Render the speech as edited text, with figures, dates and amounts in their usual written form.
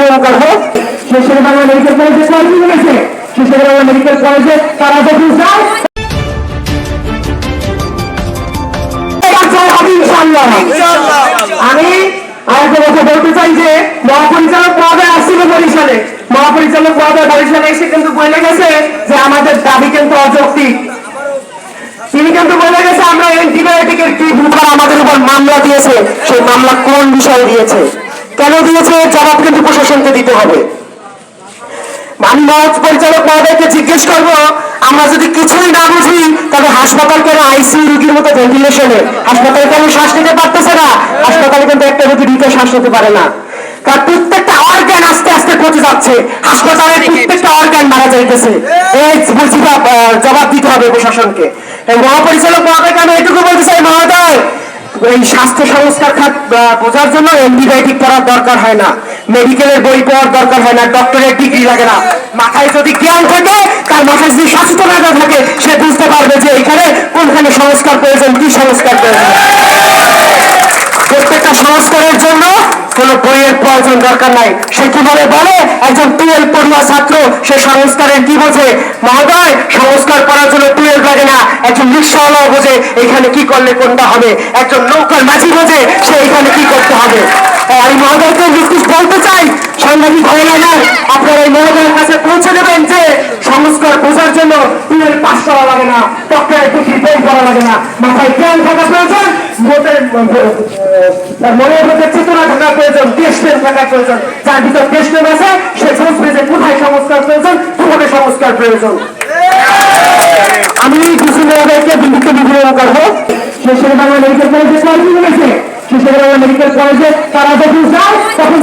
বিবরণ করবো। শেষের বাংলা মেডিকেল কলেজে কর্মী রয়েছে, শেষের বাংলা মেডিকেল কলেজে তারা যখন যায় আমি আরেকটা কথা বলতে চাই যে মহাপরিচালক মহোদয় আসছিল বরিশালে, মহাপরিচালক মহোদয় বরিশালে এসে কিন্তু বলে গেছে যে আমাদের দাবি কিন্তু অযৌক্তিক। তিনি কিন্তু বলে গেছে আমরা অ্যান্টিবায়োটিকের ট্রিটমেন্ট আমাদের উপর মামলা দিয়েছে, সেই মামলা কোন বিষয়ে দিয়েছে, কেন দিয়েছে, জবাব কিন্তু প্রশাসনকে দিতে হবে। আমি পরিচালক মহোদয়কে জিজ্ঞেস করবো, আমরা যদি কিছুই না বুঝি তবে হাসপাতাল কেন আইসিইউ রোগীর মতো ভেন্টিলেশনে, হাসপাতালে কেন শ্বাস নিতে পারতেছে না? হাসপাতালে কিন্তু একটা রোগী দুটো শ্বাস নিতে পারে না, কারণ প্রত্যেকটা অর্গান আস্তে আস্তে পচে যাচ্ছে, হাসপাতালের প্রত্যেকটা অর্গান মারা যাইতেছে। এই জবাব দিতে হবে প্রশাসনকে। মহাপরিচালক মহোদয়কে আমি এটুকু বলতে চাই, মহোদয় এই স্বাস্থ্য সংস্কার খাত বোঝার জন্য অ্যান্টিবায়োটিক পড়ার দরকার হয় না, মেডিকেলের বই পড়ার দরকার হয় না, ডক্টরের ডিগ্রি লাগে না। মাথায় যদি জ্ঞান থাকে, তার মাথায় যদি সচেতনতা থাকে, সে বুঝতে পারবে যে এখানে কোনখানে সংস্কার প্রয়োজন, কি সংস্কার প্রয়োজন। প্রত্যেকটা সংস্কারের জন্য কোন বইয়ের প্রয়োজন দরকার নাই। সে কিভাবে বলে একজন 12 পড়ুয়া ছাত্র সে সংস্কারের কি বোঝে? মহোদয়, সংস্কার করার জন্য 12 লাগে না, একজন রিক্সাওয়ালাও বোঝে এখানে কি করলে কোনটা হবে, একজন নৌকার মাঝি বোঝে সে এখানে কি করতে হবে। আমি মহোদয়কে বলতে চাই, সাংবাদিক ভাইরা না, আপনারা এই মহোদয়ের কাছে পৌঁছে দেবেন যে সংস্কার বোঝার জন্য 12 পাস করা লাগে না, ডক্টরের ডিগ্রি বই পড়া লাগে না, মাথায় জ্ঞান থাকা প্রয়োজন, মনের মধ্যে চেতনা থাকা প্রয়োজন, দেশপ্রেম থাকা প্রয়োজন। যার ভিতর দেশপ্রেম আছে সে বুঝবে যে কোথায় সংস্কার প্রয়োজন, কিভাবে সংস্কার প্রয়োজন। আমি কিছু মহোদয়কে বিবরণ করবো। শেষের বাংলা মেডিকেল কলেজে কর্মী রয়েছে, শেষের বাংলা মেডিকেল কলেজে তারা যখন যায় তখন